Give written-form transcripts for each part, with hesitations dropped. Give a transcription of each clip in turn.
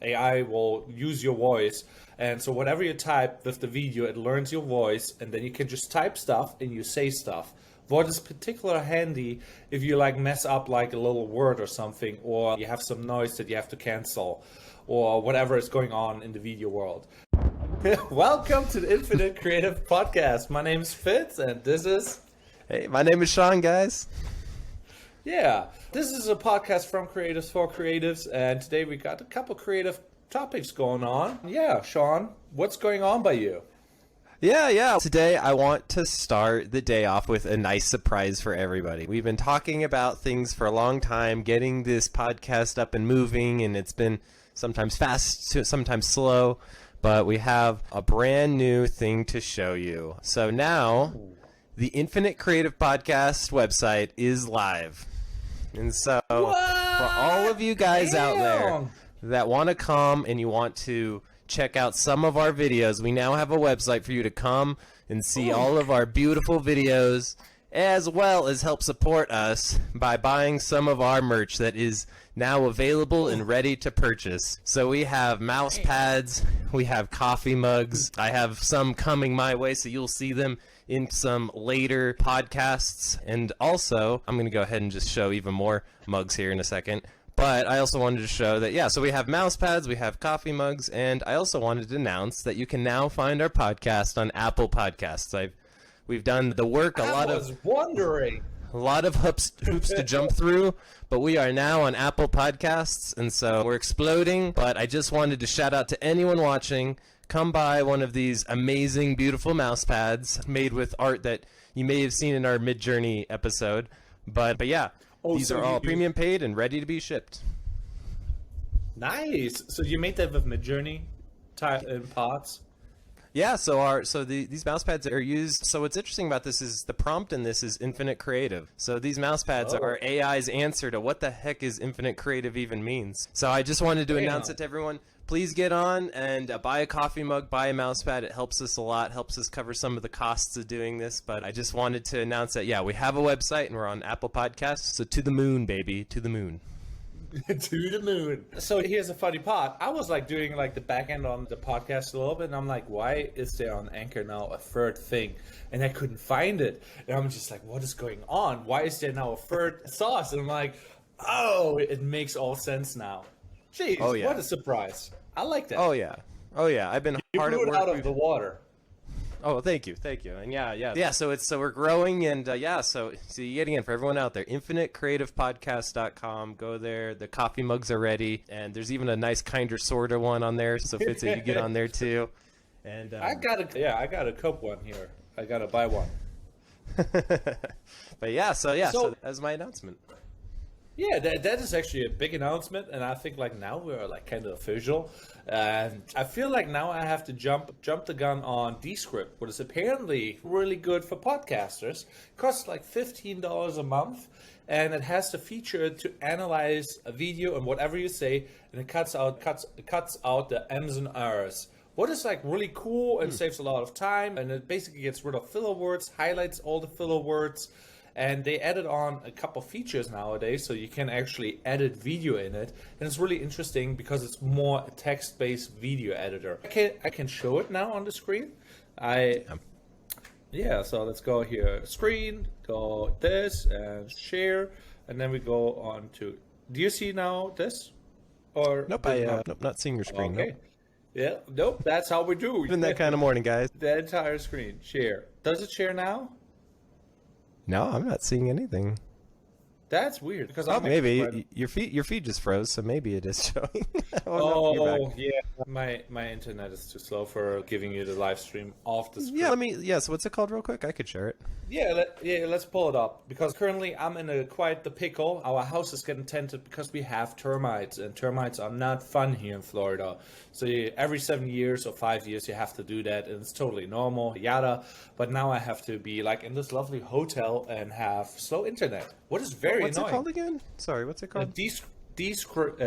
AI will use your voice. And so whatever you type with the video, it learns your voice, and then you can just type stuff and you say stuff. What is particularly handy if you like mess up like a little word or something, or you have some noise that you have to cancel, or whatever is going on in the video world. Welcome to the Infinite Creative Podcast. My name is Fitz, and this is... Hey, my name is Sean, guys. Yeah, this is a podcast from creatives for creatives, and today we got a couple creative topics going on. Yeah, Sean, what's going on by you? Yeah. Today I want to start the day off with a nice surprise for everybody. We've been talking about things for a long time, getting this podcast up and moving, and it's been sometimes fast, sometimes slow, but we have a brand new thing to show you. So now, the Infinite Creative Podcast website is live. And so, for all of you guys out there that want to come and you want to check out some of our videos, we now have a website for you to come and see all of our beautiful videos, as well as help support us by buying some of our merch that is now available and ready to purchase. So we have mouse pads, we have coffee mugs. I have some coming my way, so you'll see them in some later podcasts. And also, I'm going to go ahead and just show even more mugs here in a second. But I also wanted to show that, yeah, so we have mouse pads, we have coffee mugs, and I also wanted to announce that you can now find our podcast on Apple Podcasts. We've done the work, I was wondering. A lot of hoops to jump through, but we are now on Apple Podcasts, and so we're exploding. But I just wanted to shout out to anyone watching. Come buy one of these amazing, beautiful mouse pads made with art that you may have seen in our Mid-Journey episode. But yeah, these are all premium paid and ready to be shipped. Nice. So you made that with Mid-Journey type in pots? Yeah, these mouse pads are used. So what's interesting about this is the prompt in this is infinite creative. So these mouse pads are AI's answer to what the heck is infinite creative even means. So I just wanted to announce it to everyone. Please get on and buy a coffee mug, buy a mouse pad. It helps us a lot, helps us cover some of the costs of doing this. But I just wanted to announce that, yeah, we have a website and we're on Apple Podcasts. So to the moon, baby, to the moon. To the moon. So here's a funny part. I was like doing like the back end on the podcast a little bit, and I'm like, why is there on Anchor now a third thing? And I couldn't find it. And I'm just like, what is going on? Why is there now a third sauce? And I'm like, oh, it makes all sense now. Jeez, what a surprise. I like that. Oh yeah. I've been hard at work. You blew it out of the water. Oh, thank you. And yeah. So we're growing, and So yet again, for everyone out there, infinitecreativepodcast.com. Go there. The coffee mugs are ready, and there's even a nice kinder sorta one on there. So Fitz, you get on there too. And I got a cup one here. I gotta buy one. But so that's my announcement. Yeah, that is actually a big announcement, and I think like now we're like kind of official, and I feel like now I have to jump the gun on Descript, what is apparently really good for podcasters. It costs like $15 a month, and it has the feature to analyze a video and whatever you say, and it cuts out the M's and R's. What is like really cool and saves a lot of time, and it basically gets rid of filler words, highlights all the filler words. And they added on a couple features nowadays, so you can actually edit video in it. And it's really interesting because it's more a text-based video editor. I can show it now on the screen. So let's go here. Screen, go this, and share. And then we go on to... Do you see now this? Or Nope, not seeing your screen. Okay. Nope. Yeah, nope, that's how we do. Even that kind of morning, guys. The entire screen. Share. Does it share now? No, I'm not seeing anything. That's weird because maybe your feed just froze, so maybe it is showing. Yeah, my internet is too slow for giving you the live stream off the screen. So what's it called, real quick? I could share it. Let's pull it up because currently I'm in quite the pickle. Our house is getting tented because we have termites, and termites are not fun here in Florida. So every 7 years or 5 years you have to do that, and it's totally normal. Yada. But now I have to be like in this lovely hotel and have slow internet. What is very What's annoying. it called again? Sorry, what's it called? Descript. Descript.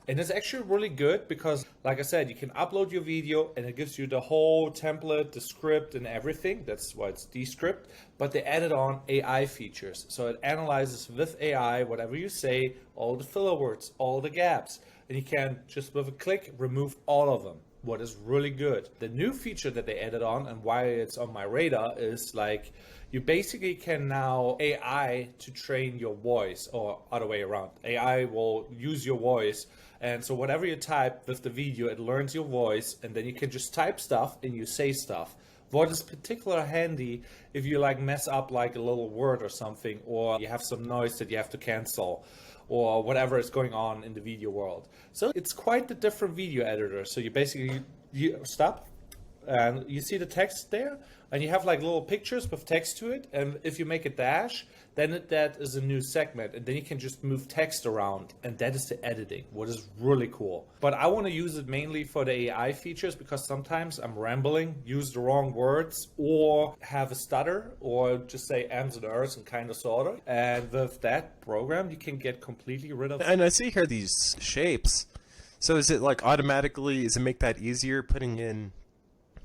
And it's actually really good because, like I said, you can upload your video and it gives you the whole template, the script, and everything. That's why it's Descript. But they added on AI features. So it analyzes with AI whatever you say, all the filler words, all the gaps. And you can just with a click remove all of them. What is really good. The new feature that they added on and why it's on my radar is like you basically can now AI to train your voice, or other way around. AI will use your voice, and so whatever you type with the video, it learns your voice, and then you can just type stuff and you say stuff. What is particularly handy if you like mess up like a little word or something, or you have some noise that you have to cancel, or whatever is going on in the video world. So it's quite a different video editor. So you basically, you stop, and you see the text there, and you have like little pictures with text to it, and if you make a dash, then that is a new segment, and then you can just move text around, and that is the editing, what is really cool. But I want to use it mainly for the AI features because sometimes I'm rambling, use the wrong words, or have a stutter, or just say ams and ers and kind of sort of. And with that program, you can get completely rid of. And I see here these shapes. So is it like automatically, does it make that easier putting in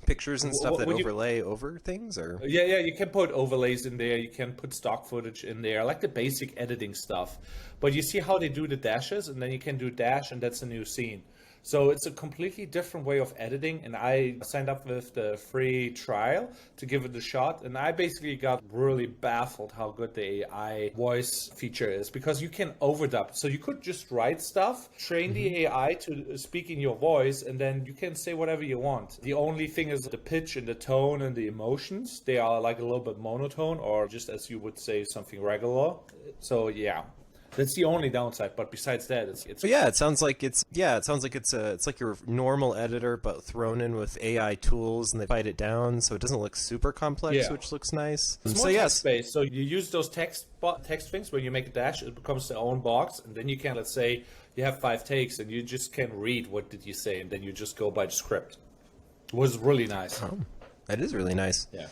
pictures and stuff that overlay over things, or? Yeah, you can put overlays in there, you can put stock footage in there, like the basic editing stuff. But you see how they do the dashes, and then you can do dash, and that's a new scene. So it's a completely different way of editing, and I signed up with the free trial to give it a shot, and I basically got really baffled how good the AI voice feature is, because you can overdub. So you could just write stuff, train the AI to speak in your voice, and then you can say whatever you want. The only thing is the pitch and the tone and the emotions. They are like a little bit monotone, or just as you would say something regular. So yeah. That's the only downside, but besides that, it's yeah. It sounds like it's like your normal editor, but thrown in with AI tools, and they fight it down, so it doesn't look super complex, which looks nice. It's more text space. So you use those text things when you make a dash, it becomes their own box, and then you can, let's say you have 5 takes, and you just can read what did you say, and then you just go by the script. It was really nice. Oh, that is really nice. Yeah.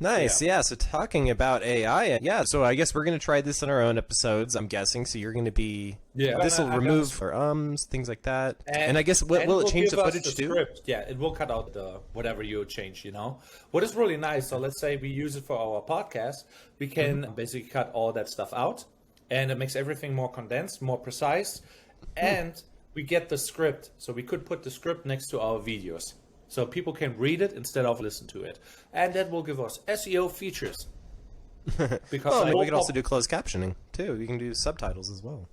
Nice, yeah. So talking about AI, yeah. So I guess we're gonna try this in our own episodes, I'm guessing. So you're gonna be, this will remove for things like that. And I guess will it change the footage too? Yeah, it will cut out the whatever you change. You know, what is really nice. So let's say we use it for our podcast, we can basically cut all that stuff out, and it makes everything more condensed, more precise, and we get the script. So we could put the script next to our videos. So people can read it instead of listen to it. And that will give us SEO features. Because we can also do closed captioning, too. You can do subtitles as well.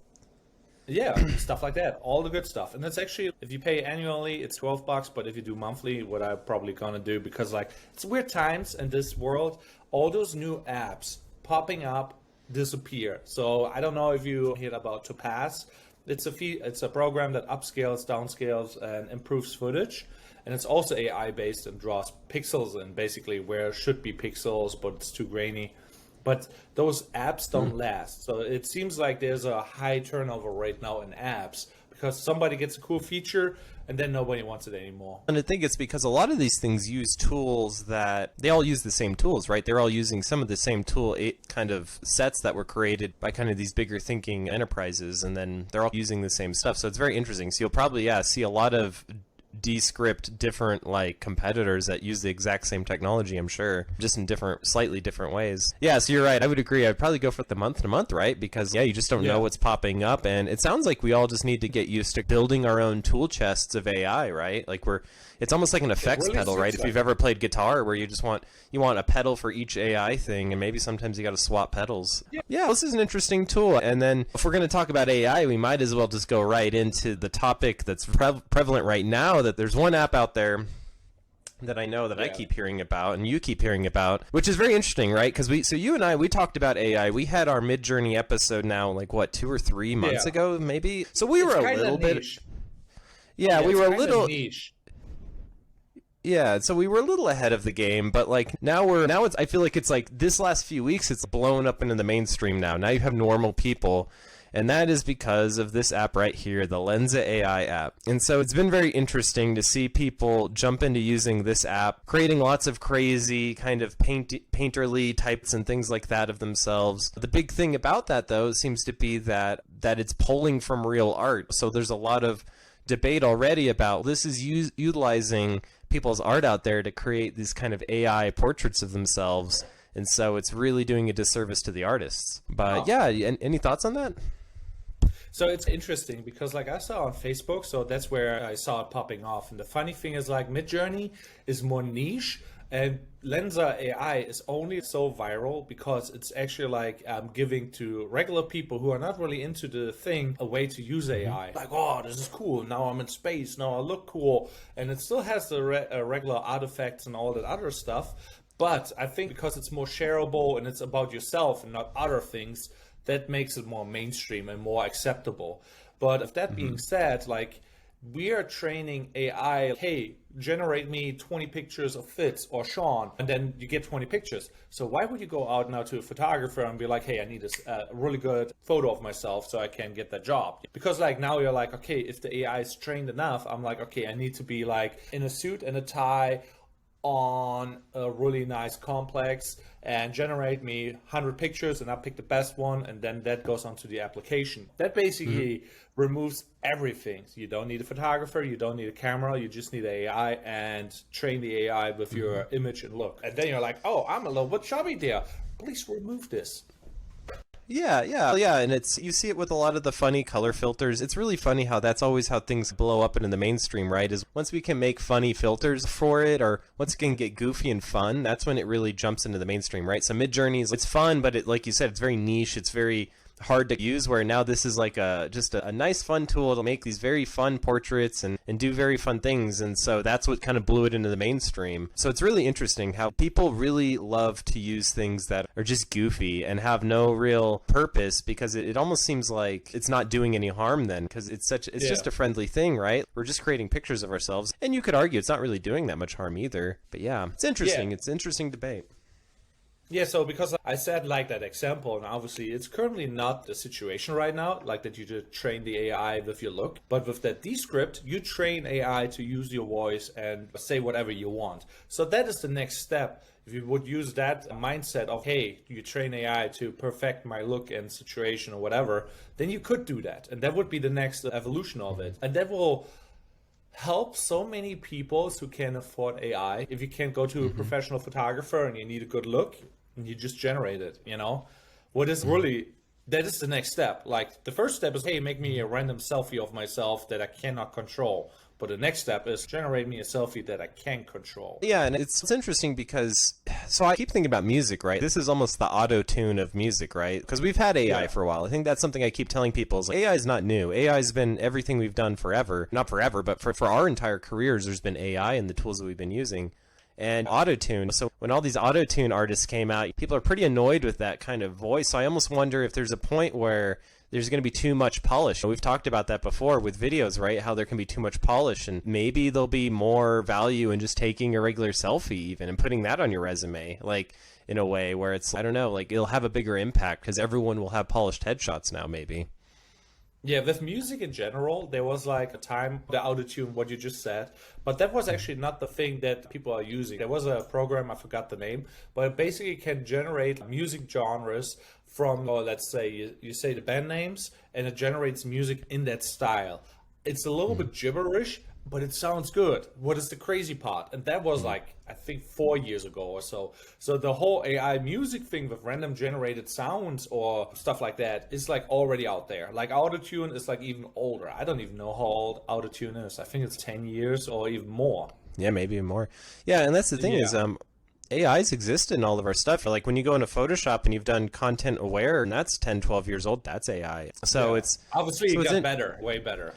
Yeah, stuff like that. All the good stuff. And that's actually, if you pay annually, it's $12. But if you do monthly, what I'm probably going to do, because like it's weird times in this world, all those new apps popping up disappear. So I don't know if you heard about Topaz. It's a program that upscales, downscales, and improves footage. And it's also AI based and draws pixels and basically where should be pixels, but it's too grainy. But those apps don't last. So it seems like there's a high turnover right now in apps because somebody gets a cool feature and then nobody wants it anymore. And I think it's because a lot of these things use tools that they all use the same tools, right? They're all using some of the same tool kind of sets that were created by kind of these bigger thinking enterprises, and then they're all using the same stuff. So it's very interesting. So you'll probably see a lot of Descript different like competitors that use the exact same technology, I'm sure, just in slightly different ways. Yeah, so you're right. I would agree. I'd probably go for the month to month, right? Because you just don't know what's popping up, and it sounds like we all just need to get used to building our own tool chests of AI, right? Like it's almost like an effects pedal, right? If you've ever played guitar, where you want a pedal for each AI thing, and maybe sometimes you got to swap pedals. Yeah, this is an interesting tool. And then if we're going to talk about AI, we might as well just go right into the topic that's prevalent right now. That there's one app out there that I know that I keep hearing about, and you keep hearing about, which is very interesting, right? Because you and I talked about AI. We had our Mid-Journey episode now, like what, 2 or 3 months ago, maybe. So we were a little bit. Yeah, we were a little niche. Yeah, so we were a little ahead of the game, but like I feel like it's like this last few weeks it's blown up into the mainstream now. Now you have normal people, And that is because of this app right here, the Lensa AI app. And so it's been very interesting to see people jump into using this app, creating lots of crazy kind of painterly types and things like that of themselves. The big thing about that, though, seems to be that it's pulling from real art. So there's a lot of debate already about this is utilizing people's art out there to create these kind of AI portraits of themselves. And so it's really doing a disservice to the artists. But yeah, any thoughts on that? So it's interesting because like I saw on Facebook, so that's where I saw it popping off. And the funny thing is like Midjourney is more niche and Lensa AI is only so viral because it's actually like giving to regular people who are not really into the thing a way to use AI. Like, oh, this is cool. Now I'm in space. Now I look cool. And it still has the regular artifacts and all that other stuff. But I think because it's more shareable and it's about yourself and not other things, that makes it more mainstream and more acceptable. But if that being said, like we are training AI, hey, generate me 20 pictures of Fitz or Sean, and then you get 20 pictures. So why would you go out now to a photographer and be like, hey, I need a really good photo of myself so I can get that job? Because like now you're like, okay, if the AI is trained enough, I'm like, okay, I need to be like in a suit and a tie on a really nice complex and generate me 100 pictures and I pick the best one and then that goes onto the application. That basically removes everything. You don't need a photographer, you don't need a camera, you just need AI and train the AI with your image and look. And then you're like, oh, I'm a little bit chubby there. Please remove this. Yeah, and you see it with a lot of the funny color filters. It's really funny how that's always how things blow up into the mainstream, right? Is once we can make funny filters for it, or once it can get goofy and fun, that's when it really jumps into the mainstream, right? So Midjourney, it's fun, but like you said, it's very niche. It's very hard to use, where now this is like just a nice fun tool to make these very fun portraits and do very fun things. And so that's what kind of blew it into the mainstream. So it's really interesting how people really love to use things that are just goofy and have no real purpose, because it almost seems like it's not doing any harm then, because it's just a friendly thing, right? We're just creating pictures of ourselves, and you could argue it's not really doing that much harm either. But yeah, it's interesting. It's an interesting debate. Yeah, so because I said like that example, and obviously it's currently not the situation right now, like that you just train the AI with your look, but with that Descript, you train AI to use your voice and say whatever you want. So that is the next step. If you would use that mindset of, hey, you train AI to perfect my look and situation or whatever, then you could do that. And that would be the next evolution of it. And that will help so many people who can afford AI. If you can't go to a professional photographer and you need a good look, you just generate it, you know? What is really, that is the next step. Like the first step is, hey, make me a random selfie of myself that I cannot control. But the next step is generate me a selfie that I can control. Yeah, and it's interesting because, so I keep thinking about music, right? This is almost the auto-tune of music, right? Because we've had AI for a while. I think that's something I keep telling people is like, AI is not new. AI has been everything we've done forever. Not forever, but for our entire careers, there's been AI and the tools that we've been using. And auto-tune. So when all these auto-tune artists came out, people are pretty annoyed with that kind of voice. So I almost wonder if there's a point where there's going to be too much polish. We've talked about that before with videos, right? How there can be too much polish, and maybe there'll be more value in just taking a regular selfie even and putting that on your resume, like in a way where it's, I don't know, like it'll have a bigger impact because everyone will have polished headshots now, maybe. Yeah, with music in general, there was like a time, the autotune, what you just said, but that was actually not the thing that people are using. There was a program, I forgot the name, but it basically can generate music genres from, let's say, you say the band names, and it generates music in that style. It's a little bit gibberish, but it sounds good. What is the crazy part? And that was like, I think 4 years ago or so. So the whole AI music thing with random generated sounds or stuff like that is like already out there. Like autotune is like even older. I don't even know how old autotune is. I think it's 10 years or even more. Yeah, maybe even more. Yeah, and that's the thing is, AIs exist in all of our stuff. Like when you go into Photoshop and you've done content aware, and that's 10, 12 years old, that's AI. So it's obviously it got better, way better.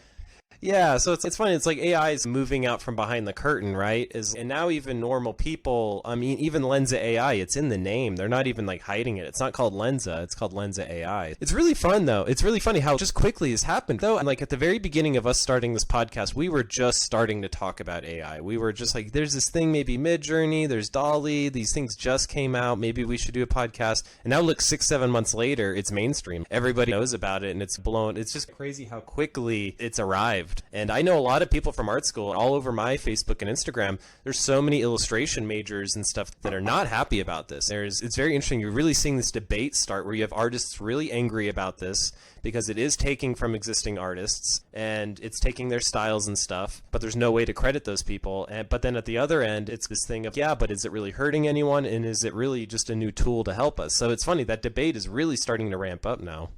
Yeah, so it's funny. It's like AI is moving out from behind the curtain, right? And now even normal people, I mean, even Lensa AI, it's in the name. They're not even like hiding it. It's not called Lensa. It's called Lensa AI. It's really fun though. It's really funny how just quickly has happened though. And like at the very beginning of us starting this podcast, we were just starting to talk about AI. We were just like, there's this thing, maybe Midjourney, there's Dolly. These things just came out. Maybe we should do a podcast. And now look, 6-7 months later, it's mainstream. Everybody knows about it, and it's blown. It's just crazy how quickly it's arrived. And I know a lot of people from art school all over my Facebook and Instagram. There's so many illustration majors and stuff that are not happy about this. It's very interesting. You're really seeing this debate start where you have artists really angry about this because it is taking from existing artists and it's taking their styles and stuff, but there's no way to credit those people. But then at the other end, it's this thing of, yeah, but is it really hurting anyone? And is it really just a new tool to help us? So it's funny, that debate is really starting to ramp up now.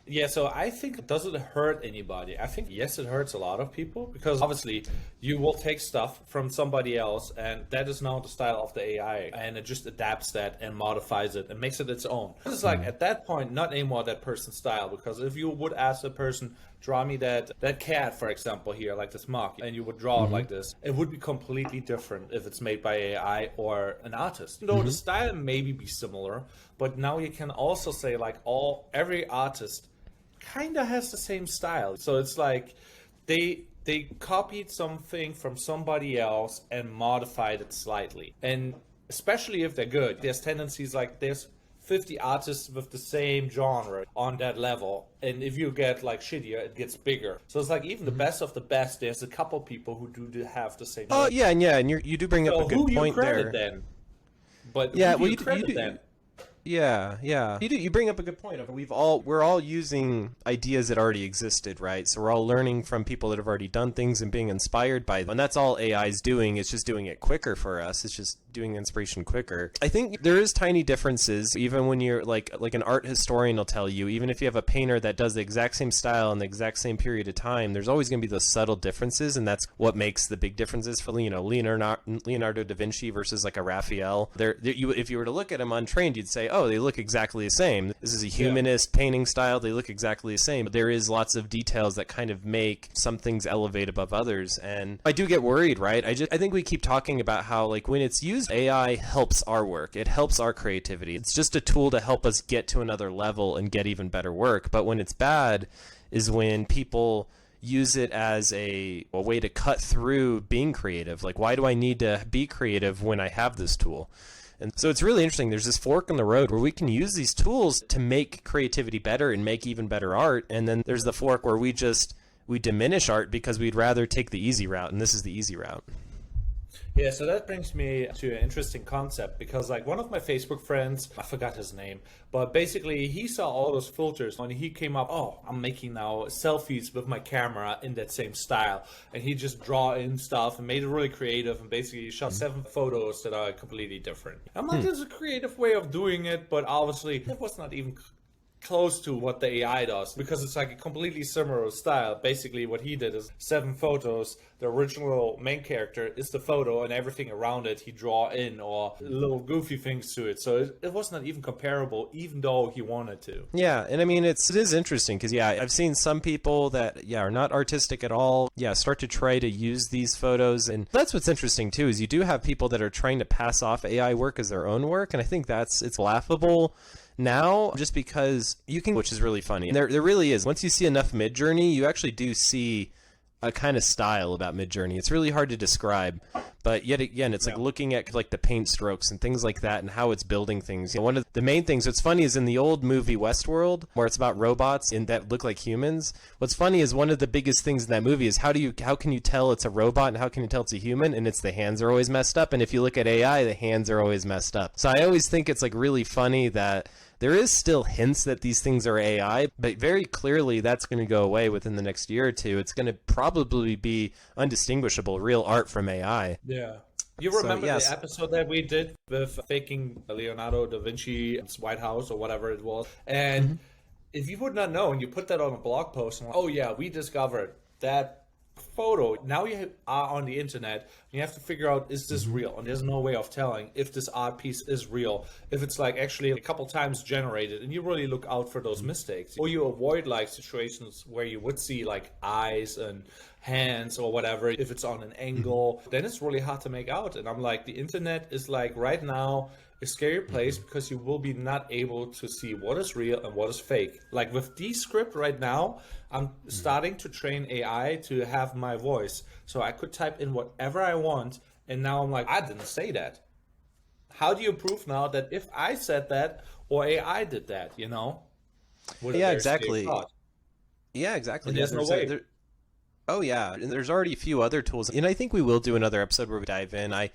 Yeah, so I think, does it hurt anybody? I think, yes, it hurts a lot of people because obviously you will take stuff from somebody else and that is now the style of the AI and it just adapts that and modifies it and makes it its own. It's like at that point, not anymore that person's style, because if you would ask a person, draw me that cat, for example, here, like this mug, and you would draw it like this, it would be completely different if it's made by AI or an artist. Though the style maybe be similar, but now you can also say like every artist kind of has the same style. So it's like they copied something from somebody else and modified it slightly. And especially if they're good, there's tendencies like there's 50 artists with the same genre on that level, and if you get like shittier, it gets bigger. So it's like even the best of the best, there's a couple people who do have the same. Oh yeah, and you do bring up a good point there. Who you credit then? But yeah, well, you credit then. Yeah. You bring up a good point. We're all using ideas that already existed, right? So we're all learning from people that have already done things and being inspired by them. And that's all AI is doing. It's just doing it quicker for us. It's just doing inspiration quicker. I think there is tiny differences, even when you're like an art historian will tell you, even if you have a painter that does the exact same style in the exact same period of time, there's always going to be those subtle differences, and that's what makes the big differences for Leonardo da Vinci versus like a Raphael. If you were to look at them untrained, you'd say, oh, they look exactly the same. This is a humanist painting style. They look exactly the same. But there is lots of details that kind of make some things elevate above others. And I do get worried, right? I think we keep talking about how like when it's used, AI helps our work. It helps our creativity. It's just a tool to help us get to another level and get even better work. But when it's bad is when people use it as a way to cut through being creative. Like, why do I need to be creative when I have this tool? And so it's really interesting. There's this fork in the road where we can use these tools to make creativity better and make even better art. And then there's the fork where we diminish art because we'd rather take the easy route. And this is the easy route. Yeah, so that brings me to an interesting concept, because like one of my Facebook friends, I forgot his name, but basically he saw all those filters and he came up, oh, I'm making now selfies with my camera in that same style. And he just draw in stuff and made it really creative, and basically shot 7 photos that are completely different. I'm like, there's a creative way of doing it, but obviously it was not even close to what the AI does, because it's like a completely similar style. Basically what he did is 7 photos, the original main character is the photo, and everything around it he draw in or little goofy things to it. So it was not even comparable, even though he wanted to. Yeah, and I mean it is interesting because I've seen some people that are not artistic at all start to try to use these photos, and that's what's interesting too, is you do have people that are trying to pass off AI work as their own work, and I think it's laughable now, just because you can, which is really funny. And there really is. Once you see enough Midjourney, you actually do see a kind of style about Midjourney. It's really hard to describe, but yet again, it's like looking at like the paint strokes and things like that and how it's building things. One of the main things that's funny is in the old movie Westworld, where it's about robots that look like humans. What's funny is one of the biggest things in that movie is how can you tell it's a robot and how can you tell it's a human? And it's the hands are always messed up. And if you look at AI, the hands are always messed up. So I always think it's like really funny that there is still hints that these things are AI, but very clearly that's going to go away within the next year or two. It's going to probably be undistinguishable real art from AI. Yeah. You remember the episode that we did with faking Leonardo da Vinci's White House or whatever it was? And if you would not know and you put that on a blog post and we discovered that photo. Now you are on the internet. You have to figure out, is this real? And there's no way of telling if this art piece is real, if it's like actually a couple times generated, and you really look out for those mistakes. Or you avoid like situations where you would see like eyes and hands or whatever. If it's on an angle, then it's really hard to make out. And I'm like, the internet is like right now a scary place because you will be not able to see what is real and what is fake. Like with Descript right now, I'm starting to train AI to have my voice. So I could type in whatever I want, and now I'm like, I didn't say that. How do you prove now that if I said that or AI did that, you know? With a Yeah, very scary exactly. thought. Yeah, exactly. And Yeah, there's no way. oh yeah, and there's already a few other tools, and I think we will do another episode where we dive in. I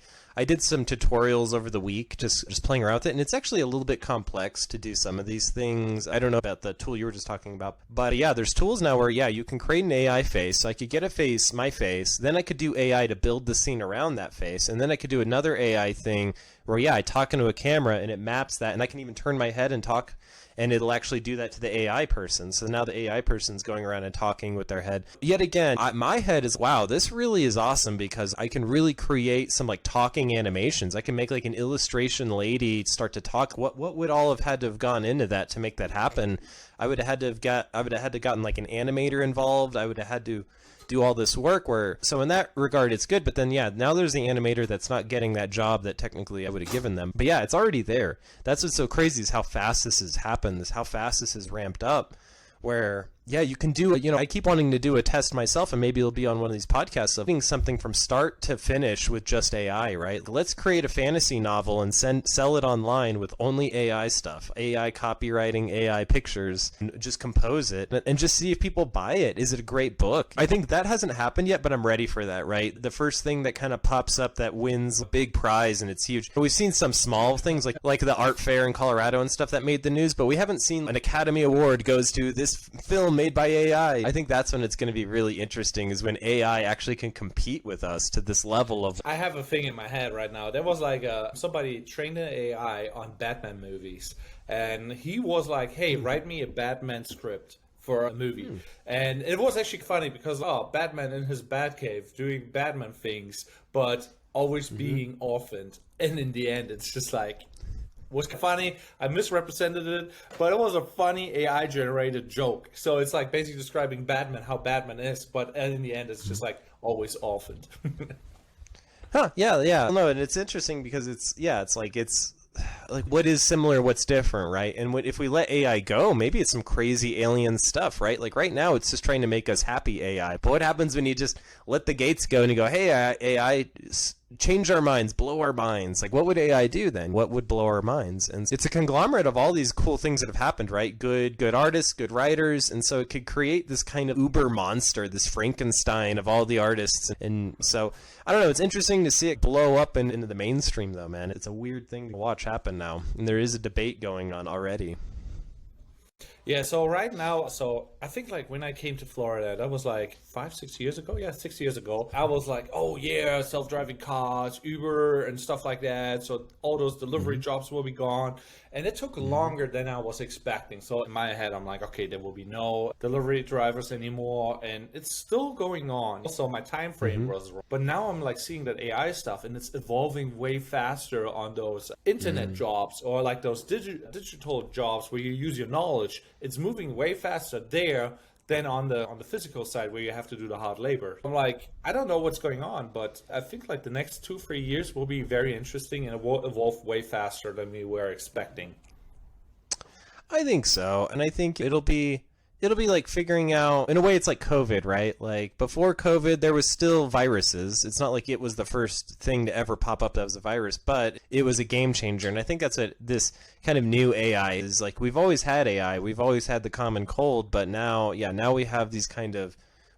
did some tutorials over the week, just playing around with it, and it's actually a little bit complex to do some of these things. I don't know about the tool you were just talking about, but yeah, there's tools now where you can create an AI face. So I could get a face, my face, then I could do AI to build the scene around that face, and then I could do another AI thing where I talk into a camera and it maps that, and I can even turn my head and talk, and it'll actually do that to the AI person. So now the AI person's going around and talking with their head. Yet again, my head is, wow, this really is awesome because I can really create some like talking animations. I can make like an illustration lady start to talk. What would all have had to have gone into that to make that happen? I would have had to gotten like an animator involved. I would have had to do all this work so in that regard it's good, but then now there's the animator that's not getting that job that technically I would have given them. But yeah, it's already there. That's what's so crazy is how fast this has happened, how fast this has ramped up, where you can do it. I keep wanting to do a test myself, and maybe it'll be on one of these podcasts of doing something from start to finish with just AI, right? Let's create a fantasy novel and sell it online with only AI stuff, AI copywriting, AI pictures, and just compose it and just see if people buy it. Is it a great book? I think that hasn't happened yet, but I'm ready for that, right? The first thing that kind of pops up that wins a big prize and it's huge. We've seen some small things like the art fair in Colorado and stuff that made the news, but we haven't seen an Academy Award goes to this film made by AI. I think that's when it's going to be really interesting, is when AI actually can compete with us to this level of... I have a thing in my head right now. There was like somebody trained an AI on Batman movies, and he was like, hey, write me a Batman script for a movie. And it was actually funny because, Batman in his Batcave doing Batman things, but always being orphaned. And in the end, it's just like, was funny. I misrepresented it, but it was a funny AI generated joke. So it's like basically describing Batman, how Batman is, but in the end, it's just like always orphaned. Huh, yeah. No, and it's interesting because it's like what is similar, what's different, right? And if we let AI go, maybe it's some crazy alien stuff, right? Like right now, it's just trying to make us happy AI. But what happens when you just let the gates go and you go, hey, AI, change our minds, blow our minds? Like, what would AI do then? What would blow our minds? And it's a conglomerate of all these cool things that have happened, right? Good artists, good writers, and so it could create this kind of uber monster, this Frankenstein of all the artists. And so I don't know. It's interesting to see it blow up into the mainstream, though, man. It's a weird thing to watch happen now, and there is a debate going on already. Yeah, so right now, I think like when I came to Florida, that was like 5-6 years ago. Yeah, 6 years ago. I was like, oh yeah, self-driving cars, Uber and stuff like that. So all those delivery jobs will be gone. And it took longer than I was expecting. So in my head, I'm like, okay, there will be no delivery drivers anymore. And it's still going on. So my time frame was wrong. But now I'm like seeing that AI stuff, and it's evolving way faster on those internet jobs, or like those digital jobs where you use your knowledge. It's moving way faster there than on the physical side where you have to do the hard labor. I'm like, I don't know what's going on, but I think like the next 2-3 years will be very interesting, and it will evolve way faster than we were expecting. I think so, and I think it'll be like figuring out, in a way it's like COVID, right? Like before COVID there was still viruses. It's not like it was the first thing to ever pop up that was a virus, but it was a game changer. And I think that's what this kind of new AI is. Like, we've always had AI, we've always had the common cold, but now we have these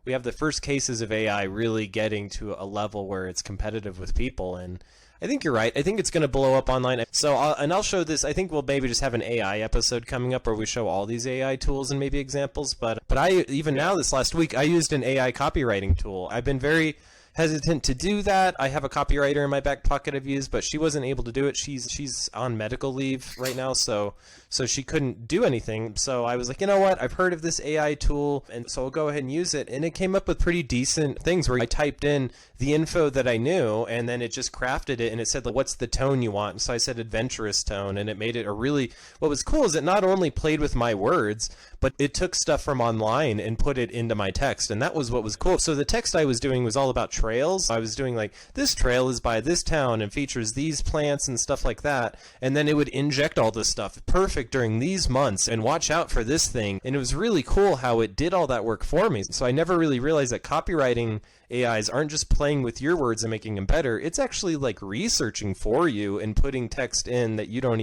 we have the first cases of AI really getting to a level where it's competitive with people. And I think you're right. I think it's going to blow up online. So, I'll show this. I think we'll maybe just have an AI episode coming up where we show all these AI tools and maybe examples. But I, even now this last week, I used an AI copywriting tool. I've been very hesitant to do that. I have a copywriter in my back pocket I've used, but she wasn't able to do it. She's on medical leave right now, so she couldn't do anything. So I was like, you know what? I've heard of this AI tool, and so I'll go ahead and use it. And it came up with pretty decent things where I typed in the info that I knew, and then it just crafted it, and it said, like, what's the tone you want? And so I said adventurous tone, and it made it a really, what was cool is it not only played with my words, but it took stuff from online and put it into my text. And that was what was cool. So the text I was doing was all about trails. I was doing like, this trail is by this town and features these plants and stuff like that. And then it would inject all this stuff perfect during these months and watch out for this thing. And it was really cool how it did all that work for me. So I never really realized that copywriting AIs aren't just playing with your words and making them better. It's actually like researching for you and putting text in that you didn't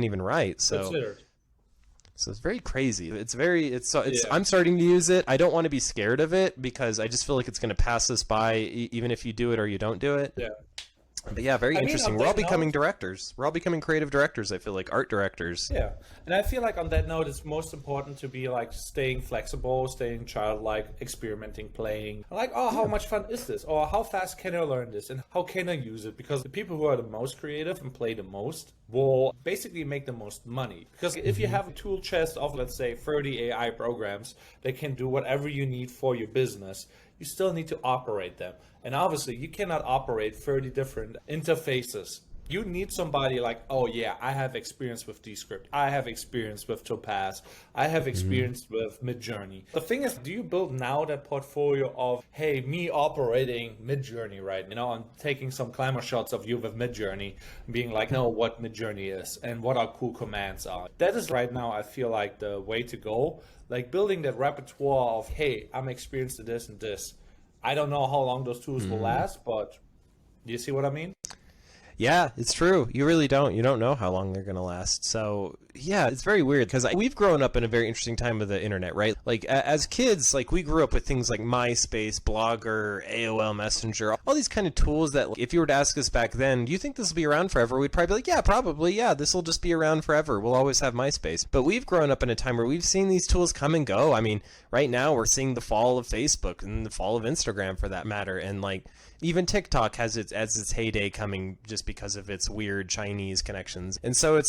even write. So it's very crazy. I'm starting to use it. I don't want to be scared of it because I just feel like it's going to pass us by even if you do it or you don't do it. Yeah. But yeah, very interesting. We're all becoming directors. We're all becoming creative directors, I feel like, art directors. Yeah. And I feel like on that note, it's most important to be like staying flexible, staying childlike, experimenting, playing. Like, oh, how much fun is this? Or how fast can I learn this? And how can I use it? Because the people who are the most creative and play the most will basically make the most money. Because if you have a tool chest of, let's say, 30 AI programs that can do whatever you need for your business, you still need to operate them. And obviously, you cannot operate 30 different interfaces. You need somebody like, oh yeah, I have experience with Descript. I have experience with Topaz. I have experience with Midjourney. The thing is, do you build now that portfolio of, hey, me operating Midjourney, right? You know, I'm taking some glamour shots of you with Midjourney, being like, know what Midjourney is and what our cool commands are. That is right now, I feel like the way to go. Like building that repertoire of, hey, I'm experienced to this and this. I don't know how long those tools will last, but do you see what I mean? Yeah, it's true. You really don't. You don't know how long they're going to last. So, yeah, it's very weird because we've grown up in a very interesting time of the internet, right? Like, as kids, like, we grew up with things like MySpace, Blogger, AOL Messenger, all these kind of tools that, like, if you were to ask us back then, do you think this will be around forever? We'd probably be like, yeah, probably. Yeah, this will just be around forever. We'll always have MySpace. But we've grown up in a time where we've seen these tools come and go. I mean, right now we're seeing the fall of Facebook and the fall of Instagram for that matter. And, like, even TikTok has its heyday coming just because of its weird Chinese connections. And so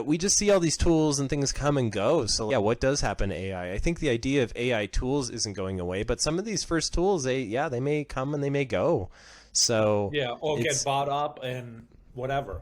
we just see all these tools and things come and go. So yeah, what does happen to AI? I think the idea of AI tools isn't going away, but some of these first tools, they may come and they may go. So yeah, or get bought up and whatever.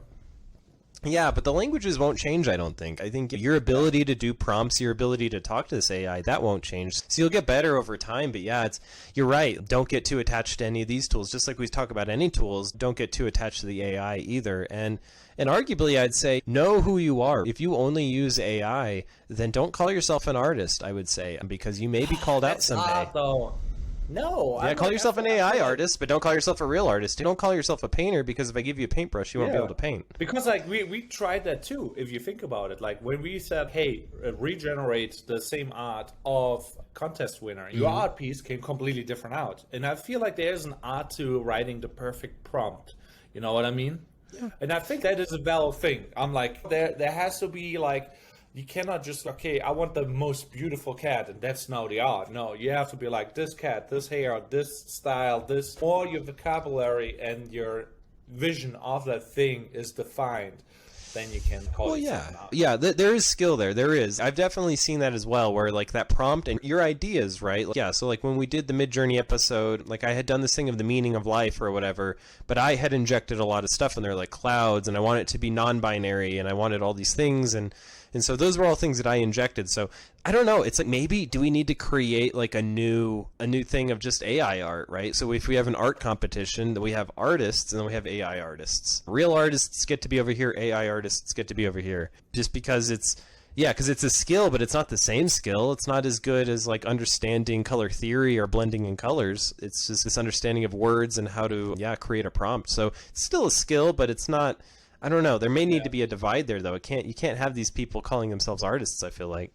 Yeah, but the languages won't change, I don't think. I think your ability to do prompts, your ability to talk to this AI, that won't change. So you'll get better over time, but yeah, you're right. Don't get too attached to any of these tools. Just like we talk about any tools, don't get too attached to the AI either. And arguably, I'd say, know who you are. If you only use AI, then don't call yourself an artist, I would say, because you may be called out someday. Though. No. Yeah, call yourself an AI artist, but don't call yourself a real artist. Don't call yourself a painter, because if I give you a paintbrush, you won't be able to paint. Because like we tried that too, if you think about it. Like when we said, hey, regenerate the same art of contest winner, your art piece came completely different out. And I feel like there's an art to writing the perfect prompt. You know what I mean? Yeah. And I think that is a valid thing. I'm like, there has to be like, you cannot just, okay, I want the most beautiful cat, and that's now the art. No, you have to be like, this cat, this hair, this style, this, more your vocabulary and your vision of that thing is defined, then you can call it something art. Yeah, there is skill there. There is. I've definitely seen that as well, where like that prompt and your ideas, right? Yeah, so like when we did the Midjourney episode, like I had done this thing of the meaning of life or whatever, but I had injected a lot of stuff in there, like clouds, and I want it to be non-binary, and I wanted all these things, and so those were all things that I injected. So I don't know. It's like, maybe do we need to create like a new thing of just AI art, right? So if we have an art competition, then we have artists and then we have AI artists. Real artists get to be over here. AI artists get to be over here. Just because it's a skill, but it's not the same skill. It's not as good as like understanding color theory or blending in colors. It's just this understanding of words and how to create a prompt. So it's still a skill, but it's not. I don't know. There may need to be a divide there, though. You can't have these people calling themselves artists, I feel like.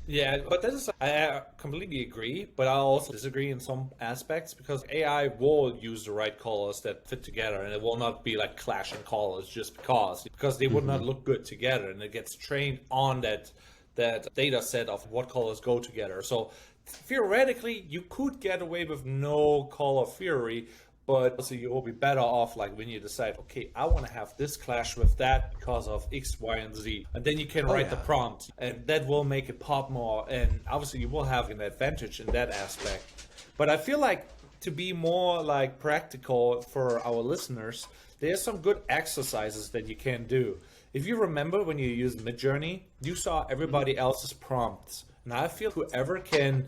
Yeah, but I completely agree, but I also disagree in some aspects, because AI will use the right colors that fit together, and it will not be like clashing colors just because they would not look good together, and it gets trained on that data set of what colors go together. So theoretically you could get away with no color theory, but also you will be better off like when you decide, okay, I want to have this clash with that because of X, Y, and Z, and then you can Oh write the yeah. prompt, and that will make it pop more, and obviously you will have an advantage in that aspect. But I feel like to be more like practical for our listeners, there's some good exercises that you can do. If you remember when you used Midjourney, you saw everybody else's prompts. And I feel whoever can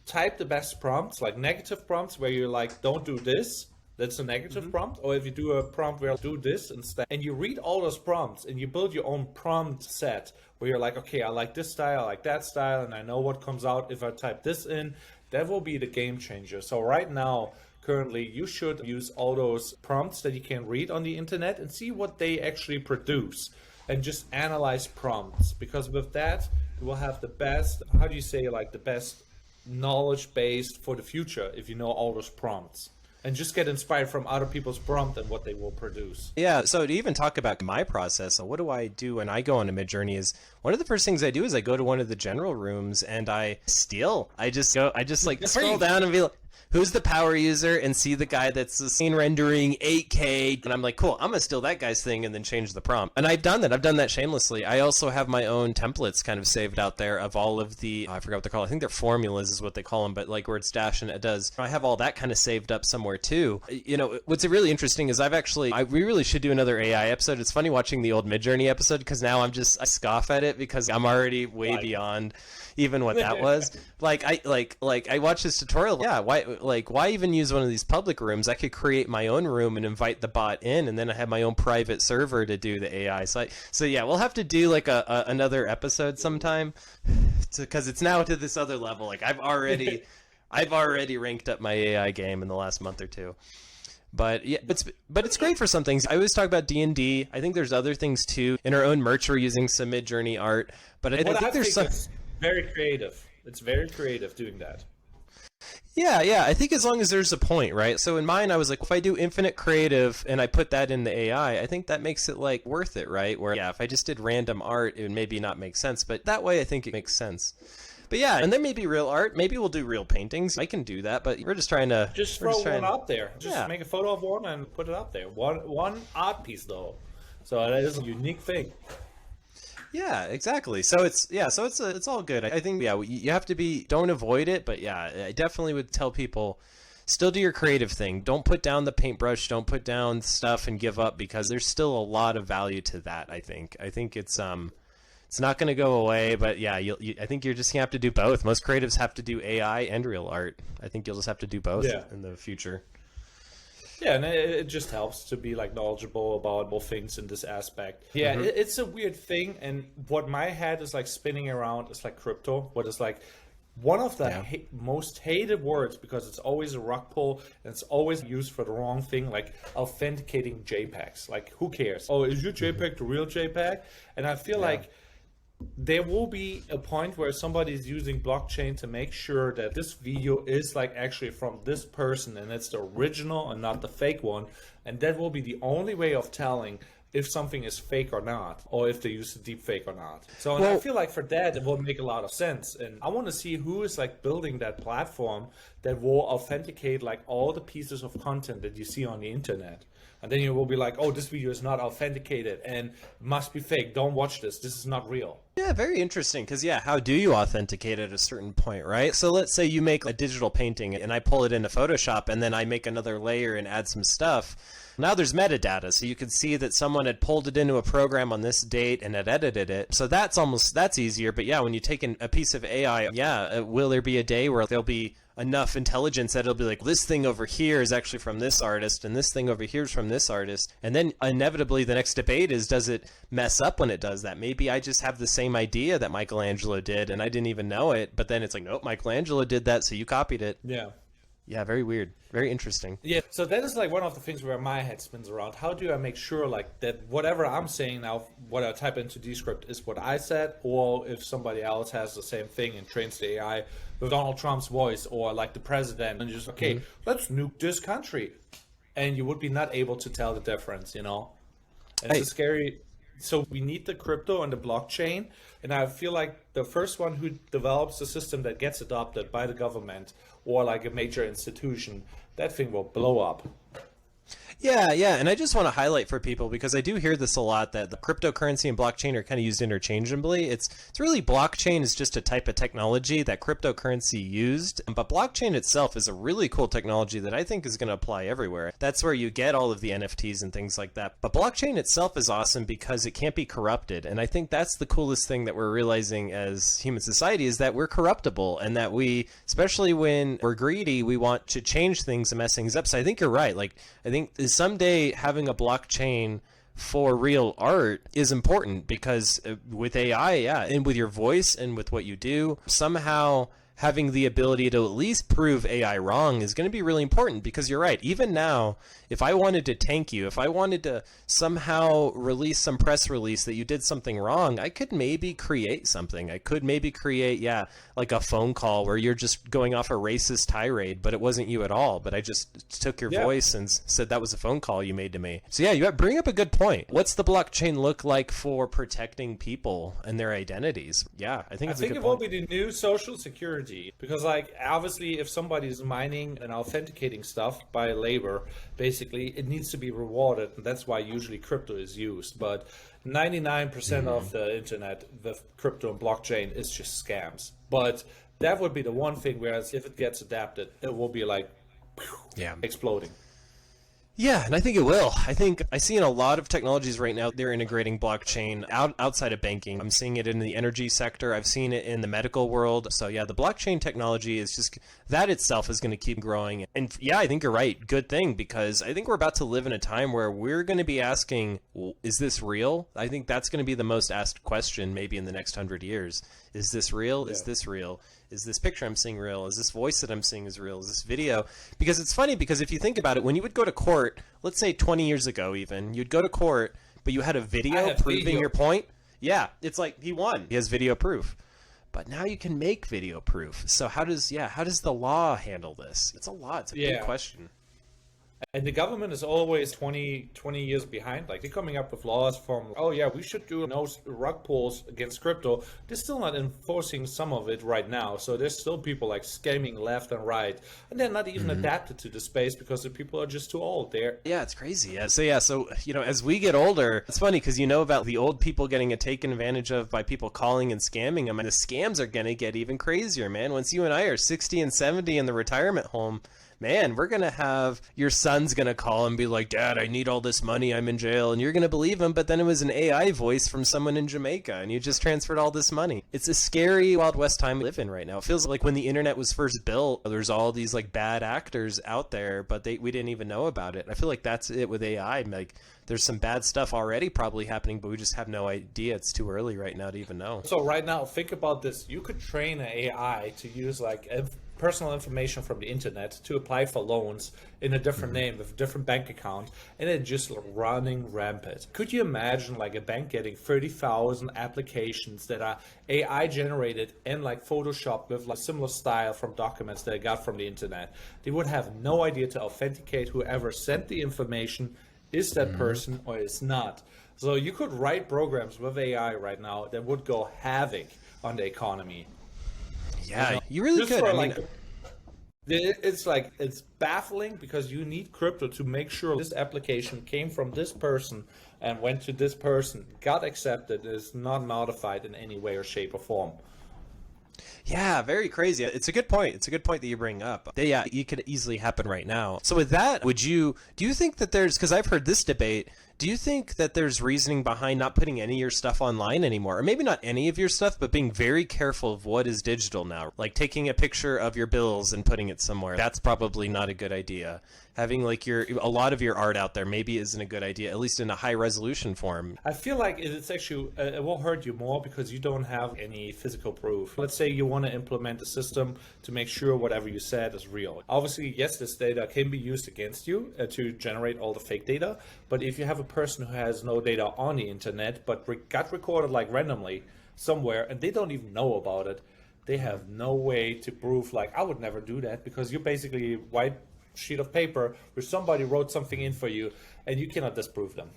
type the best prompts, like negative prompts where you're like, don't do this, that's a negative prompt. Or if you do a prompt where do this instead, and you read all those prompts and you build your own prompt set where you're like, okay, I like this style, I like that style, and I know what comes out if I type this in, that will be the game changer. So right now, currently, you should use all those prompts that you can read on the internet and see what they actually produce and just analyze prompts, because with that you will have the best, how do you say, like the best knowledge base for the future if you know all those prompts, and just get inspired from other people's prompt and what they will produce. Yeah, so to even talk about my process, so what do I do when I go on a Midjourney is one of the first things I do is I go to one of the general rooms and I steal. I just like scroll down and be like, who's the power user, and see the guy that's the scene rendering 8K, and I'm like, cool, I'm gonna steal that guy's thing and then change the prompt. And I've done that shamelessly. I also have my own templates kind of saved out there of all of the, I forgot what they're called, I think they're formulas is what they call them, but like where it's dash and it does. I have all that kind of saved up somewhere too. You know, what's really interesting is we really should do another AI episode. It's funny watching the old Midjourney episode because now I scoff at it because I'm already way beyond even what that was. I watched this tutorial. Yeah, why even use one of these public rooms? I could create my own room and invite the bot in, and then I have my own private server to do the AI. So yeah, we'll have to do like another episode sometime, because it's now to this other level. Like I've already ranked up my AI game in the last month or two. But yeah, it's great for some things. I always talk about D&D. I think there's other things too. In our own merch, we're using some Midjourney art, but I think there's some. Very creative. It's very creative doing that. Yeah. I think as long as there's a point, right? So in mine, I was like, if I do infinite creative and I put that in the AI, I think that makes it like worth it, right? Where yeah, if I just did random art, it would maybe not make sense, but that way I think it makes sense. But yeah, and then maybe real art. Maybe we'll do real paintings. I can do that, but we're just trying to throw one up there. Just make a photo of one and put it up there. One art piece though, so that is a unique thing. Yeah, exactly. So it's all good. I think you have to don't avoid it, but yeah, I definitely would tell people still do your creative thing. Don't put down the paintbrush, don't put down stuff and give up, because there's still a lot of value to that, I think. I think it's not going to go away, but yeah, I think you're just going to have to do both. Most creatives have to do AI and real art. I think you'll just have to do both in the future. Yeah, and it just helps to be like knowledgeable about all things in this aspect. Yeah, it's a weird thing, and what my head is like spinning around is like crypto. What is like one of the most hated words, because it's always a rug pull and it's always used for the wrong thing, like authenticating JPEGs. Like, who cares? Oh, is your JPEG the real JPEG? And I feel like there will be a point where somebody is using blockchain to make sure that this video is like actually from this person and it's the original and not the fake one, and that will be the only way of telling if something is fake or not, or if they use a deep fake or not. So and I feel like for that it will make a lot of sense, and I want to see who is like building that platform that will authenticate like all the pieces of content that you see on the internet. And then you will be like, oh, this video is not authenticated and must be fake. Don't watch this. This is not real. Yeah, very interesting. Because, yeah, how do you authenticate at a certain point, right? So let's say you make a digital painting and I pull it into Photoshop and then I make another layer and add some stuff. Now there's metadata, so you can see that someone had pulled it into a program on this date and had edited it. So that's easier. But yeah, when you take a piece of AI, will there be a day where there'll be enough intelligence that it'll be like, this thing over here is actually from this artist and this thing over here is from this artist? And then inevitably the next debate is, does it mess up when it does that? Maybe I just have the same idea that Michelangelo did and I didn't even know it, but then it's like, nope, Michelangelo did that, so you copied it. Yeah, very weird. Very interesting. Yeah, so that is like one of the things where my head spins around. How do I make sure like that whatever I'm saying now, what I type into Descript is what I said, or if somebody else has the same thing and trains the AI with Donald Trump's voice, or like the president, and just, okay, let's nuke this country. And you would be not able to tell the difference, you know? And it's a scary So we need the crypto and the blockchain. And I feel like the first one who develops a system that gets adopted by the government or like a major institution, that thing will blow up. Yeah, yeah, and I just want to highlight for people because I do hear this a lot that the cryptocurrency and blockchain are kind of used interchangeably. It's really blockchain is just a type of technology that cryptocurrency used, but blockchain itself is a really cool technology that I think is going to apply everywhere. That's where you get all of the NFTs and things like that. But blockchain itself is awesome because it can't be corrupted, and I think that's the coolest thing that we're realizing as human society is that we're corruptible and that we, especially when we're greedy, we want to change things and mess things up. So I think you're right. Like I think someday having a blockchain for real art is important because with AI, yeah, and with your voice and with what you do, somehow having the ability to at least prove AI wrong is going to be really important because you're right. Even now, if I wanted to tank you, if I wanted to somehow release some press release that you did something wrong, I could maybe create something. I could maybe create, yeah, like a phone call where you're just going off a racist tirade, but it wasn't you at all. But I just took your voice and said that was a phone call you made to me. So yeah, you bring up a good point. What's the blockchain look like for protecting people and their identities? Yeah, I think it's a good it point. will be the new social security because, like, obviously, if somebody's mining and authenticating stuff by labor, basically, it needs to be rewarded, and that's why usually crypto is used. But 99% of the internet, the crypto and blockchain, is just scams. But that would be the one thing. Whereas if it gets adapted, it will be like exploding. Yeah, and I think it will. I think I see in a lot of technologies right now, they're integrating blockchain outside of banking. I'm seeing it in the energy sector. I've seen it in the medical world. So yeah, the blockchain technology is just, that itself is going to keep growing. And yeah, I think you're right. Good thing, because I think we're about to live in a time where we're going to be asking, is this real? I think that's going to be the most asked question maybe in the next 100 years. Is this real? Yeah. Is this real? Is this picture I'm seeing real? Is this voice that I'm seeing is real? Is this video? Because it's funny, because if you think about it, when you would go to court, let's say 20 years ago even, you'd go to court, but you had a video proving your point. Yeah, it's like he won. He has video proof. But now you can make video proof. So how does the law handle this? It's a lot. It's a big question. And the government is always 20 years behind. Like, they're coming up with laws from, oh yeah, we should do no rug pulls against crypto. They're still not enforcing some of it right now. So there's still people like scamming left and right. And they're not even adapted to the space because the people are just too old there. Yeah, it's crazy. Yeah. So, you know, as we get older, it's funny because you know about the old people getting taken advantage of by people calling and scamming them. And the scams are going to get even crazier, man. Once you and I are 60 and 70 in the retirement home, man, we're going to have your son's going to call and be like, Dad, I need all this money. I'm in jail. And you're going to believe him. But then it was an AI voice from someone in Jamaica and you just transferred all this money. It's a scary Wild West time we live in right now. It feels like when the internet was first built, there's all these like bad actors out there, but we didn't even know about it. I feel like that's it with AI. Like, there's some bad stuff already probably happening, but we just have no idea. It's too early right now to even know. So right now, think about this. You could train an AI to use like personal information from the internet to apply for loans in a different name with a different bank account, and it's just running rampant. Could you imagine like a bank getting 30,000 applications that are AI generated and like photoshopped with like similar style from documents that they got from the internet? They would have no idea to authenticate whoever sent the information. Is that person or is not? So you could write programs with AI right now that would go havoc on the economy. Yeah, you really could. I mean, it's baffling because you need crypto to make sure this application came from this person and went to this person, got accepted, is not modified in any way or shape or form. Yeah, very crazy. It's a good point. It's a good point that you bring up. Yeah, it could easily happen right now. So with that, do you think that because I've heard this debate, do you think that there's reasoning behind not putting any of your stuff online anymore? Or maybe not any of your stuff, but being very careful of what is digital now. Like taking a picture of your bills and putting it somewhere. That's probably not a good idea. Having like a lot of your art out there maybe isn't a good idea, at least in a high resolution form. I feel like it's actually, it will hurt you more because you don't have any physical proof. Let's say you want to implement a system to make sure whatever you said is real. Obviously, yes, this data can be used against you to generate all the fake data. But if you have a person who has no data on the internet, but got recorded like randomly somewhere and they don't even know about it, they have no way to prove, like, I would never do that, because you're basically white sheet of paper where somebody wrote something in for you and you cannot disprove them.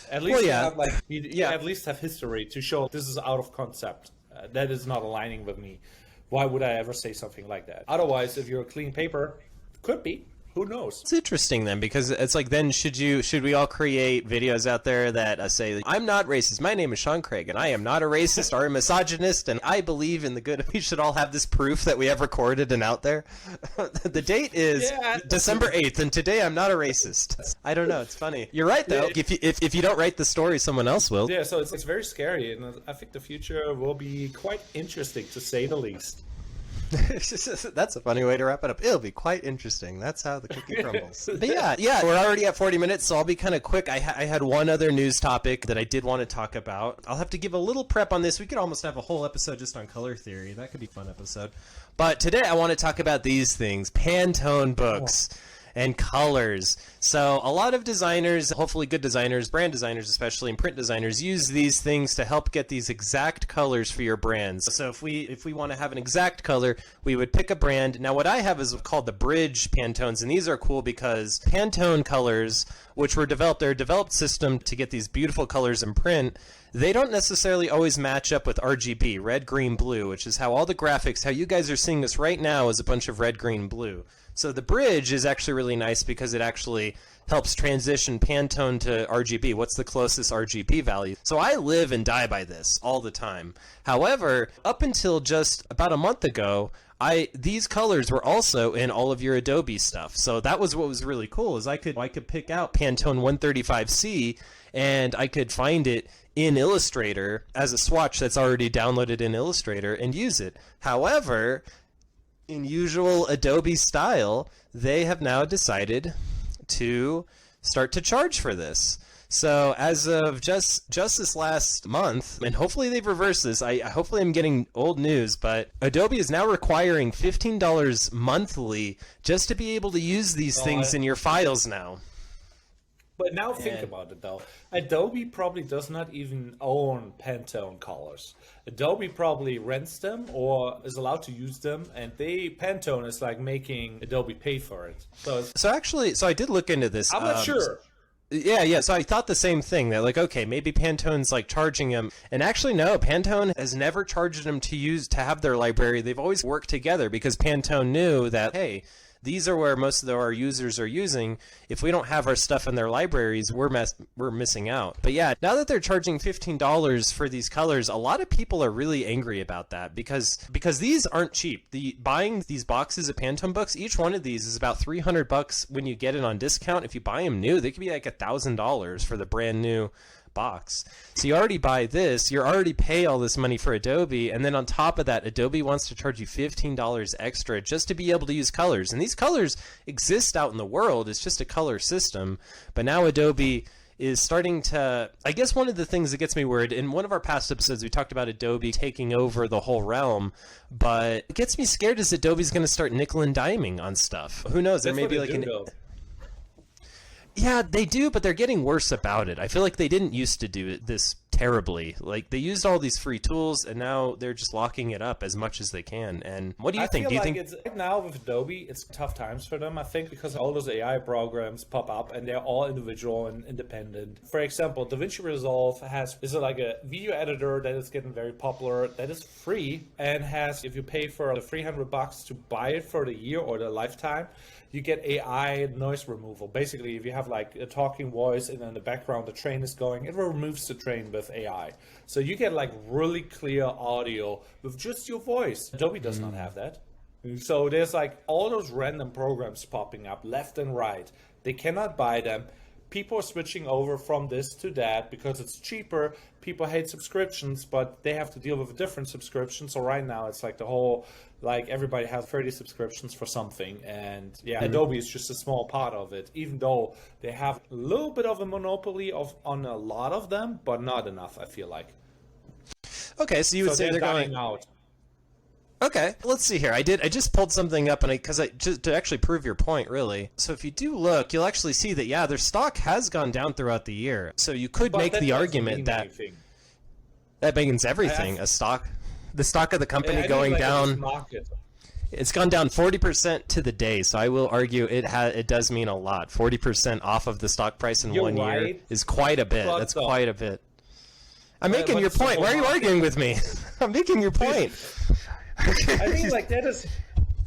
At least you have like you at least have history to show this is out of concept. That is not aligning with me. Why would I ever say something like that? Otherwise, if you're a clean paper, could be. Who knows? It's interesting then, because it's like, then should we all create videos out there that say, I'm not racist, my name is Sean Craig, and I am not a racist or a misogynist, and I believe in the good. We should all have this proof that we have recorded and out there. The date is December 8th, and today I'm not a racist. I don't know, it's funny. You're right though. If you don't write the story, someone else will. Yeah, so it's very scary, and I think the future will be quite interesting, to say the least. That's a funny way to wrap it up. It'll be quite interesting. That's how the cookie crumbles. But yeah, we're already at 40 minutes, so I'll be kind of quick. I had one other news topic that I did want to talk about. I'll have to give a little prep on this. We could almost have a whole episode just on color theory. That could be a fun episode. But today I want to talk about these things: Pantone books. And colors. So a lot of designers, hopefully good designers, brand designers especially, and print designers, use these things to help get these exact colors for your brands. So if we want to have an exact color, we would pick a brand. Now what I have is called the Bridge Pantones, and these are cool because Pantone colors, which were developed, they're a developed system to get these beautiful colors in print. They don't necessarily always match up with RGB, red, green, blue, which is how all the graphics, how you guys are seeing this right now, is a bunch of red, green, blue. So the Bridge is actually really nice because it actually helps transition Pantone to RGB. What's the closest RGB value? So I live and die by this all the time. However, up until just about a month ago, these colors were also in all of your Adobe stuff. So that was what was really cool, is I could pick out Pantone 135C, and I could find it in Illustrator as a swatch that's already downloaded in Illustrator and use it. However, in usual Adobe style, they have now decided to start to charge for this. So as of just this last month, and hopefully they've reversed this, hopefully I'm getting old news, but Adobe is now requiring $15 monthly just to be able to use these things in your files now. But now think about it though. Adobe probably does not even own Pantone colors. Adobe probably rents them or is allowed to use them, and Pantone is like making Adobe pay for it. So I did look into this. I'm not sure. Yeah. So I thought the same thing. That like, okay, maybe Pantone's like charging them, and actually no, Pantone has never charged them to have their library. They've always worked together because Pantone knew that, hey, these are where most of our users are using. If we don't have our stuff in their libraries, we're missing out. But yeah, now that they're charging $15 for these colors, a lot of people are really angry about that because these aren't cheap. Buying these boxes of Pantone books, each one of these is about $300 when you get it on discount. If you buy them new, they could be like $1,000 for the brand new box. So you already buy this, you already pay all this money for Adobe, and then on top of that, Adobe wants to charge you $15 extra just to be able to use colors. And these colors exist out in the world. It's just a color system. But now Adobe is starting to, I guess one of the things that gets me worried, in one of our past episodes we talked about Adobe taking over the whole realm, but it gets me scared is Adobe's going to start nickel and diming on stuff. Who knows? There may be like Yeah, they do, but they're getting worse about it. I feel like they didn't used to do this terribly. Like, they used all these free tools, and now they're just locking it up as much as they can. And what do you think? Do you think it's now with Adobe, it's tough times for them, I think, because all those AI programs pop up, and they're all individual and independent. For example, DaVinci Resolve is like a video editor that is getting very popular, that is free, and if you pay for the $300 to buy it for the year or the lifetime, you get AI noise removal. Basically, if you have like a talking voice and in the background the train is going, it removes the train with AI. So you get like really clear audio with just your voice. Adobe does not have that. So there's like all those random programs popping up left and right. They cannot buy them. People are switching over from this to that because it's cheaper. People hate subscriptions, but they have to deal with a different subscription. So right now it's like the whole, like everybody has 30 subscriptions for something. And yeah, Adobe is just a small part of it, even though they have a little bit of a monopoly on a lot of them, but not enough, I feel like. Okay, so you would say they're going out. Okay, let's see here. I just pulled something up, and just to actually prove your point, really. So if you do look, you'll actually see that their stock has gone down throughout the year. So you could make the argument that that means everything. The stock of the company going down. It's gone down 40% to the day, so I will argue it does mean a lot. 40% off of the stock price in You're 1 year right. is quite a bit. That's But, quite a bit. I'm making but your it's the point. whole Why are you market. arguing with me? I'm making your point. I think like that is.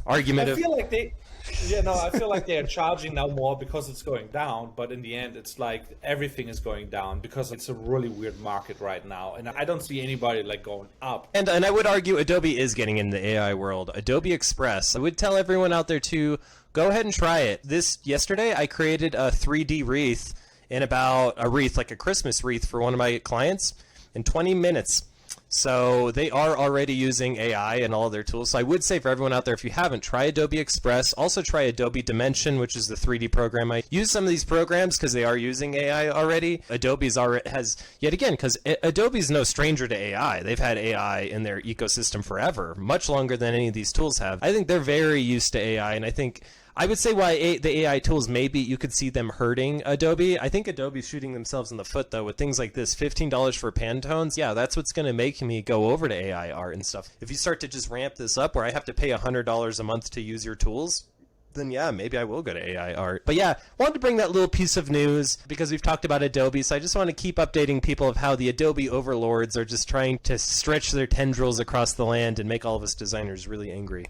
I Argumentative. feel like I feel like they're charging now more because it's going down, but in the end, it's like everything is going down because it's a really weird market right now, and I don't see anybody like going up. And I would argue Adobe is getting in the AI world. Adobe Express. I would tell everyone out there to go ahead and try it. Yesterday, I created a 3D wreath like a Christmas wreath for one of my clients in 20 minutes. So they are already using AI and all of their tools. So I would say for everyone out there, if you haven't, try Adobe Express. Also try Adobe Dimension, which is the 3D program. I use some of these programs because they are using AI already. Adobe's already has, yet again, because Adobe's no stranger to AI. They've had AI in their ecosystem forever, much longer than any of these tools have. I think they're very used to AI, and I would say why the AI tools, maybe you could see them hurting Adobe. I think Adobe's shooting themselves in the foot, though, with things like this. $15 for Pantones. Yeah, that's what's going to make me go over to AI art and stuff. If you start to just ramp this up where I have to pay $100 a month to use your tools, then yeah, maybe I will go to AI art. But yeah, wanted to bring that little piece of news because we've talked about Adobe, so I just want to keep updating people of how the Adobe overlords are just trying to stretch their tendrils across the land and make all of us designers really angry.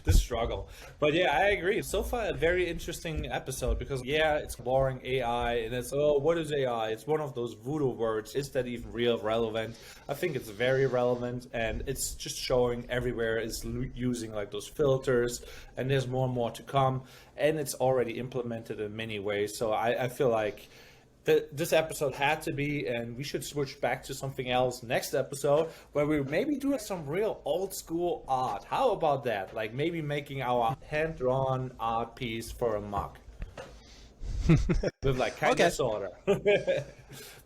The struggle. But yeah, I agree. So far, a very interesting episode because yeah, it's boring AI and it's, oh, what is AI? It's one of those voodoo words. Is that even real relevant? I think it's very relevant, and it's just showing everywhere is using like those filters, and there's more and more to come, and it's already implemented in many ways. So I feel like this episode had to be, and we should switch back to something else next episode where we maybe do some real old school art. How about that? Like maybe making our hand-drawn art piece for a mug. With like kind Okay. of sorta.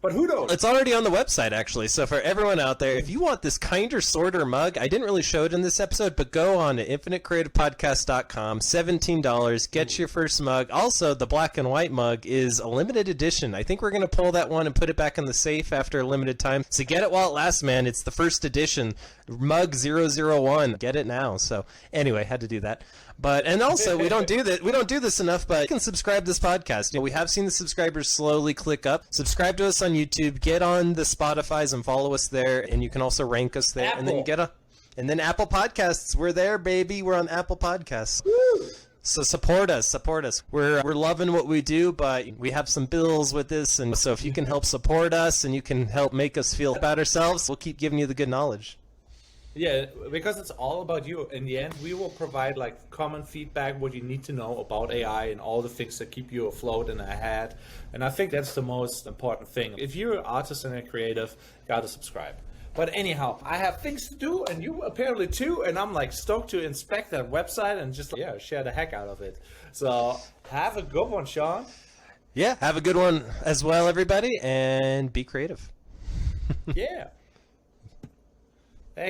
But who knows? It's already on the website, actually. So for everyone out there, if you want this kinder, sorter mug, I didn't really show it in this episode, but go on to infinitecreativepodcast.com, $17, get your first mug. Also, the black and white mug is a limited edition. I think we're going to pull that one and put it back in the safe after a limited time. So get it while it lasts, man. It's the first edition, mug 001. Get it now. So anyway, had to do that. And also we don't do this enough, but you can subscribe to this podcast. You know, we have seen the subscribers slowly click up. Subscribe to us on YouTube, get on the Spotifys and follow us there, and you can also rank us there. And then and then Apple Podcasts, we're there, baby. We're on Apple Podcasts. Woo! So support us. We're loving what we do, but we have some bills with this, and so if you can help support us and you can help make us feel about ourselves, we'll keep giving you the good knowledge. Yeah, because it's all about you. In the end, we will provide like common feedback, what you need to know about AI and all the things that keep you afloat and ahead. And I think that's the most important thing. If you're an artist and a creative, you gotta subscribe. But anyhow, I have things to do, and you apparently too, and I'm like stoked to inspect that website and just share the heck out of it. So have a good one, Sean. Yeah, have a good one as well, everybody, and be creative. Yeah.